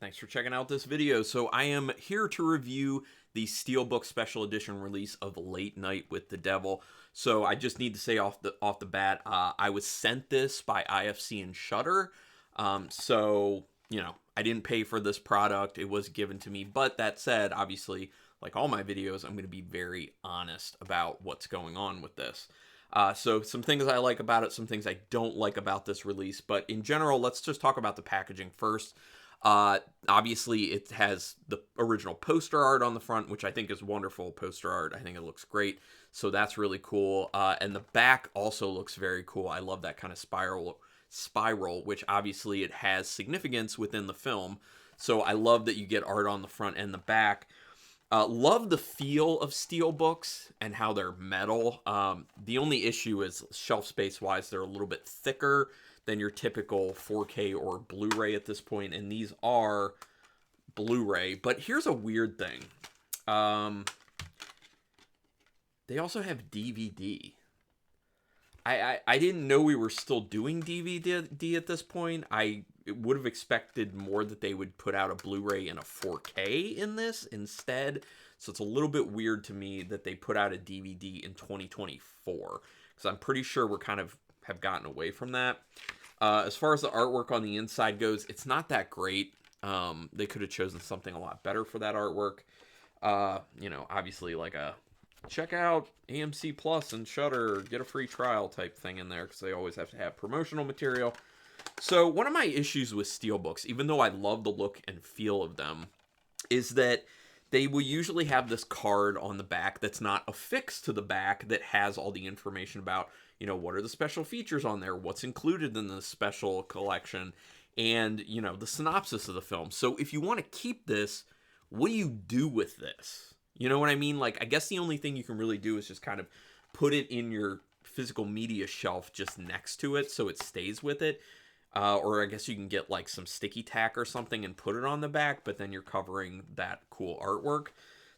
Thanks for checking out this video. So I am here to review the Steelbook Special Edition release of Late Night with the Devil. So I just need to say off the bat, I was sent this by IFC and Shudder. So, you know, I didn't pay for this product. It was given to me. But that said, obviously, like all my videos, I'm going to be very honest about what's going on with this. So some things I like about it, some things I don't like about this release. But in general, let's just talk about the packaging first. Obviously, it has the original poster art on the front, which I think is wonderful poster art. I think it looks great. So that's really cool. And the back also looks very cool. I love that kind of spiral, which obviously it has significance within the film. So I love that you get art on the front and the back. Love the feel of Steelbooks and how they're metal. The only issue is shelf space wise, they're a little bit thicker than your typical 4K or Blu-ray at this point, and these are Blu-ray. But here's a weird thing. They also have DVD. I didn't know we were still doing DVD at this point. I would have expected more that they would put out a Blu-ray and a 4K in this instead. So it's a little bit weird to me that they put out a DVD in 2024. Because I'm pretty sure we're kind of have gotten away from that. As far as the artwork on the inside goes, it's not that great. They could have chosen something a lot better for that artwork. You know, obviously like a check out AMC Plus and Shudder, get a free trial type thing in there because they always have to have promotional material. So one of my issues with Steelbooks, even though I love the look and feel of them, is that they will usually have this card on the back that's not affixed to the back that has all the information about, you know, what are the special features on there, what's included in the special collection, and, you know, the synopsis of the film. So if you want to keep this, what do you do with this? You know what I mean? Like, I guess the only thing you can really do is just kind of put it in your physical media shelf just next to it so it stays with it. Or I guess you can get like some sticky tack or something and put it on the back, but then you're covering that cool artwork.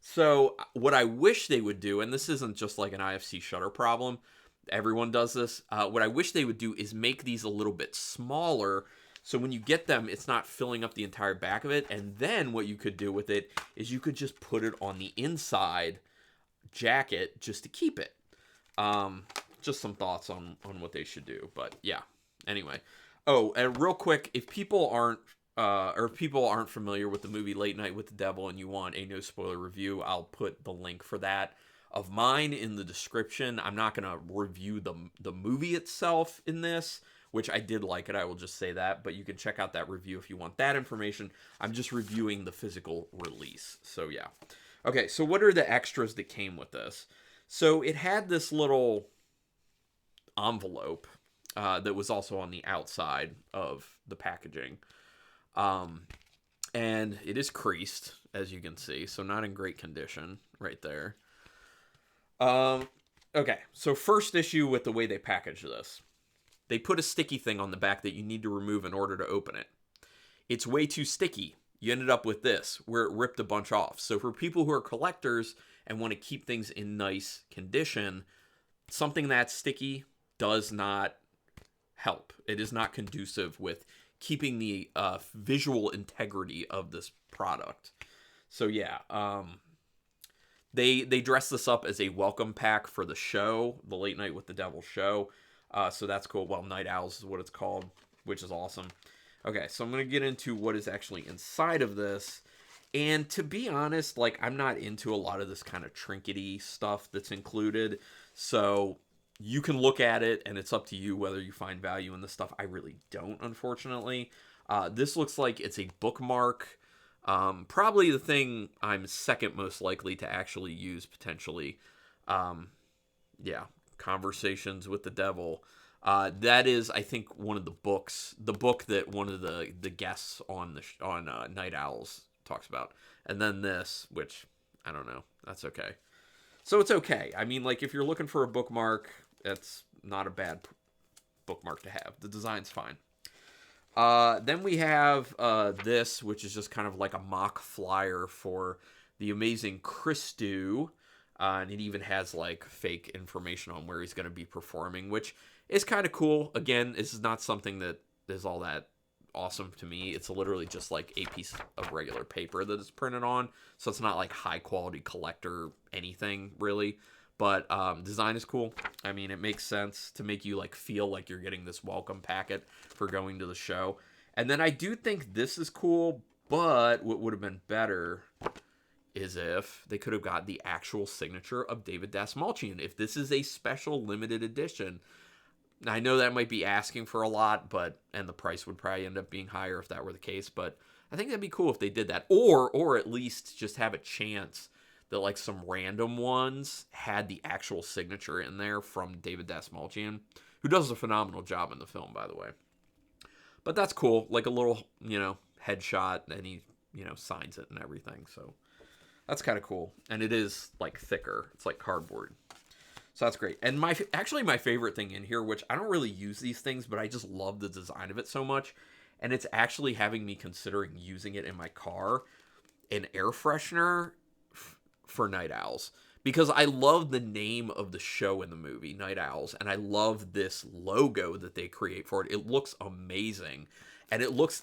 So what I wish they would do, and this isn't just like an IFC Shutter problem, everyone does this. What I wish they would do is make these a little bit smaller, so when you get them, it's not filling up the entire back of it. And then what you could do with it is you could just put it on the inside jacket just to keep it. Just some thoughts on what they should do. But yeah, anyway. Oh, and real quick, if people aren't familiar with the movie Late Night with the Devil and you want a no spoiler review, I'll put the link for that of mine in the description. I'm not going to review the movie itself in this, which I did like it, I will just say that, but you can check out that review if you want that information. I'm just reviewing the physical release, so yeah. Okay, so what are the extras that came with this? So it had this little envelope that was also on the outside of the packaging. And it is creased, as you can see, so not in great condition right there. Okay, so first issue with the way they package this. They put a sticky thing on the back that you need to remove in order to open it. It's way too sticky. You ended up with this, where it ripped a bunch off. So for people who are collectors and want to keep things in nice condition, something that's sticky does not help. It is not conducive with keeping the visual integrity of this product. So yeah, they dress this up as a welcome pack for the show, the Late Night with the Devil show. So that's cool. Well, Night Owls is what it's called, which is awesome. Okay, so I'm going to get into what is actually inside of this. And to be honest, like, I'm not into a lot of this kind of trinkety stuff that's included. So you can look at it, and it's up to you whether you find value in this stuff. I really don't, unfortunately. This looks like it's a bookmark. Probably the thing I'm second most likely to actually use, potentially. Yeah, Conversations with the Devil. That is, I think, one of the books. The book that one of the guests on Night Owls talks about. And then this, which, I don't know. That's okay. So it's okay. I mean, like, if you're looking for a bookmark, that's not a bad bookmark to have. The design's fine. Then we have this, which is just kind of like a mock flyer for the amazing Christu. And it even has, like, fake information on where he's going to be performing, which is kind of cool. Again, this is not something that is all that awesome to me. It's literally just like a piece of regular paper that it's printed on, so it's not like high quality collector anything really. But design is cool. I mean, it makes sense to make you like feel like you're getting this welcome packet for going to the show. And then I do think this is cool, but what would have been better is if they could have got the actual signature of David Dastmalchian. If this is a special limited edition, I know that might be asking for a lot, and the price would probably end up being higher if that were the case, but I think that'd be cool if they did that. Or at least just have a chance that like some random ones had the actual signature in there from David Dastmalchian, who does a phenomenal job in the film, by the way. But that's cool, like a little, headshot, and he, signs it and everything. So that's kind of cool. And it is like thicker. It's like cardboard. So that's great. And my favorite thing in here, which I don't really use these things, but I just love the design of it so much, and it's actually having me considering using it in my car, an air freshener for Night Owls, because I love the name of the show in the movie, Night Owls, and I love this logo that they create for it. It looks amazing, and it looks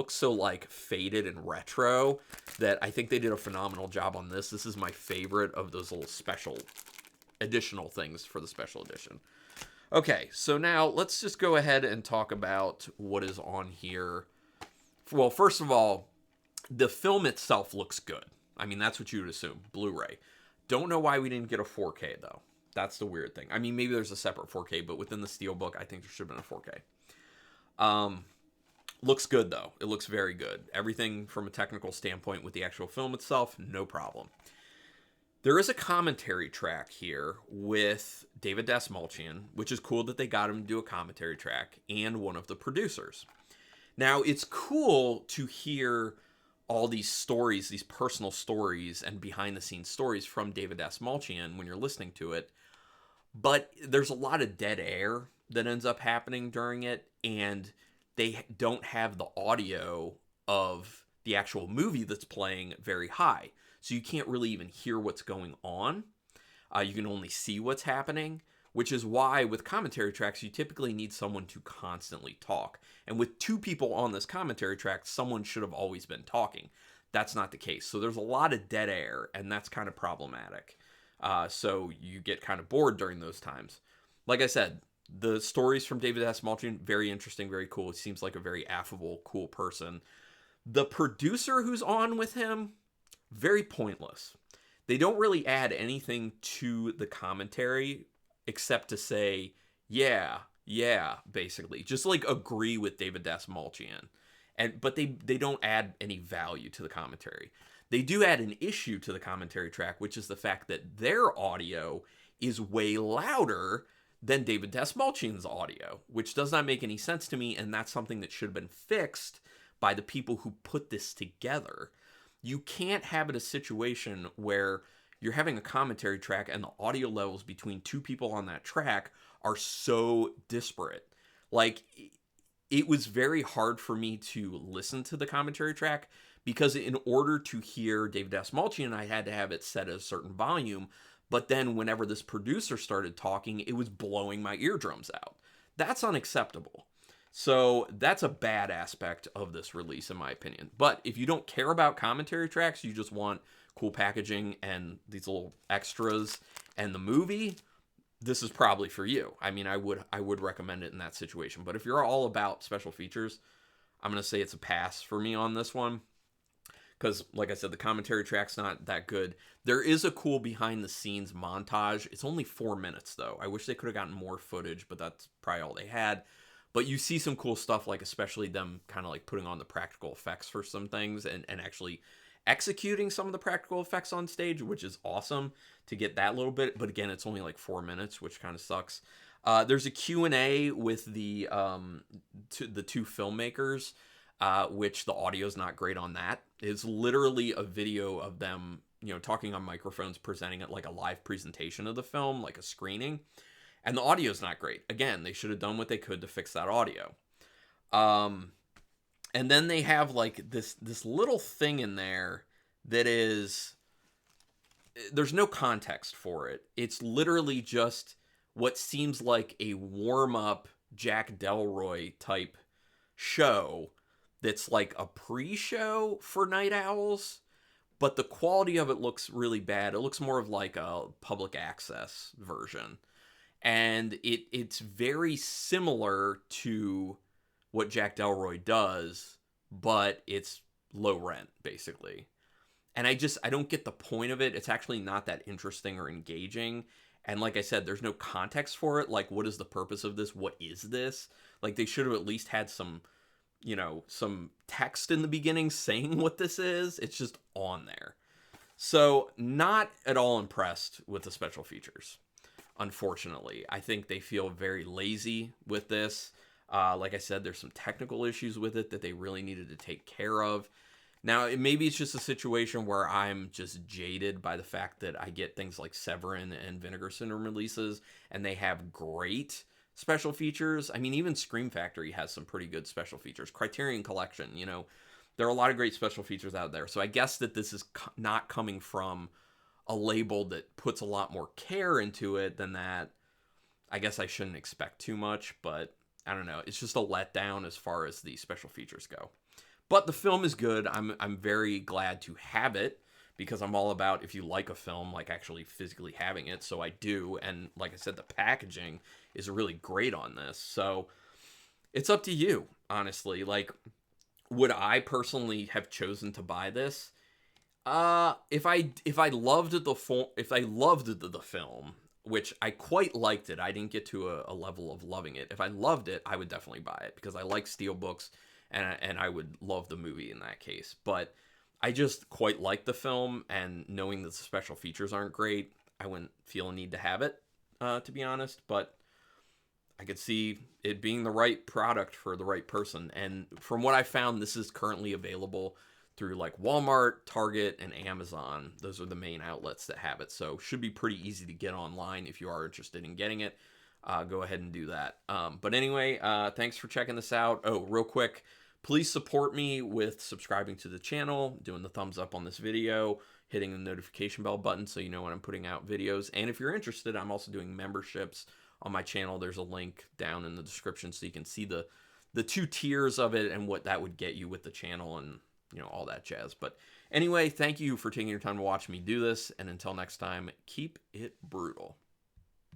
so like faded and retro that I think they did a phenomenal job on this. This is my favorite of those little special additional things for the special edition. Okay, so now let's just go ahead and talk about what is on here. Well, first of all, the film itself looks good. I mean, that's what you would assume. Blu-ray. Don't know why we didn't get a 4K, though. That's the weird thing. I mean, maybe there's a separate 4K, but within the Steelbook, I think there should have been a 4K. Looks good, though. It looks very good. Everything from a technical standpoint with the actual film itself, no problem. There is a commentary track here with David Dastmalchian, which is cool that they got him to do a commentary track, and one of the producers. Now, it's cool to hear all these stories, these personal stories and behind-the-scenes stories from David Dastmalchian when you're listening to it, but there's a lot of dead air that ends up happening during it, and they don't have the audio of the actual movie that's playing very high. So you can't really even hear what's going on. You can only see what's happening, which is why with commentary tracks, you typically need someone to constantly talk. And with two people on this commentary track, someone should have always been talking. That's not the case. So there's a lot of dead air, and that's kind of problematic. So you get kind of bored during those times. Like I said, the stories from David Dastmalchian, very interesting, very cool. He seems like a very affable, cool person. The producer who's on with him, very pointless. They don't really add anything to the commentary except to say, yeah, basically. Just like agree with David Dastmalchian. But they don't add any value to the commentary. They do add an issue to the commentary track, which is the fact that their audio is way louder than David Dastmalchian's audio, which does not make any sense to me, and that's something that should have been fixed by the people who put this together. You can't have it a situation where you're having a commentary track and the audio levels between two people on that track are so disparate. Like, it was very hard for me to listen to the commentary track because in order to hear David Dastmalchian, I had to have it set at a certain volume. But then whenever this producer started talking, it was blowing my eardrums out. That's unacceptable. So that's a bad aspect of this release, in my opinion. But if you don't care about commentary tracks, you just want cool packaging and these little extras and the movie, this is probably for you. I mean, I would recommend it in that situation. But if you're all about special features, I'm going to say it's a pass for me on this one. Because, like I said, the commentary track's not that good. There is a cool behind-the-scenes montage. It's only 4 minutes, though. I wish they could have gotten more footage, but that's probably all they had. But you see some cool stuff, like especially them kind of like putting on the practical effects for some things and actually executing some of the practical effects on stage, which is awesome to get that little bit. But again, it's only like 4 minutes, which kind of sucks. There's a Q&A with the two filmmakers, which the audio's not great on that. It's literally a video of them, talking on microphones, presenting it like a live presentation of the film, like a screening. And the audio's not great. Again, they should have done what they could to fix that audio. And then they have like this little thing in there that is, there's no context for it. It's literally just what seems like a warm-up Jack Delroy type show that's like a pre-show for Night Owls, but the quality of it looks really bad. It looks more of like a public access version. And it's very similar to what Jack Delroy does, but it's low rent, basically. And I don't get the point of it. It's actually not that interesting or engaging. And like I said, there's no context for it. Like, what is the purpose of this? What is this? Like, they should have at least had some, some text in the beginning saying what this is. It's just on there. So, not at all impressed with the special features, unfortunately. I think they feel very lazy with this. Like I said, there's some technical issues with it that they really needed to take care of. Now, maybe it's just a situation where I'm just jaded by the fact that I get things like Severin and Vinegar Syndrome releases, and they have great special features. I mean, even Scream Factory has some pretty good special features. Criterion Collection, there are a lot of great special features out there. So I guess that this is not coming from a label that puts a lot more care into it than that. I guess I shouldn't expect too much, but I don't know. It's just a letdown as far as the special features go. But the film is good. I'm very glad to have it, because I'm all about, if you like a film, like actually physically having it. So I do. And like I said, the packaging is really great on this. So it's up to you, honestly. Like, would I personally have chosen to buy this? If I loved the film, which I quite liked it, I didn't get to a level of loving it. If I loved it, I would definitely buy it, because I like Steelbooks, and I would love the movie in that case. But I just quite like the film, and knowing that the special features aren't great, I wouldn't feel a need to have it, to be honest. But I could see it being the right product for the right person. And from what I found, this is currently available through like Walmart, Target, and Amazon. Those are the main outlets that have it. So should be pretty easy to get online if you are interested in getting it. Go ahead and do that. But anyway, thanks for checking this out. Oh, real quick, please support me with subscribing to the channel, doing the thumbs up on this video, hitting the notification bell button so you know when I'm putting out videos. And if you're interested, I'm also doing memberships on my channel. There's a link down in the description so you can see the 2 tiers of it and what that would get you with the channel and all that jazz. But anyway, thank you for taking your time to watch me do this, and until next time, keep it brutal.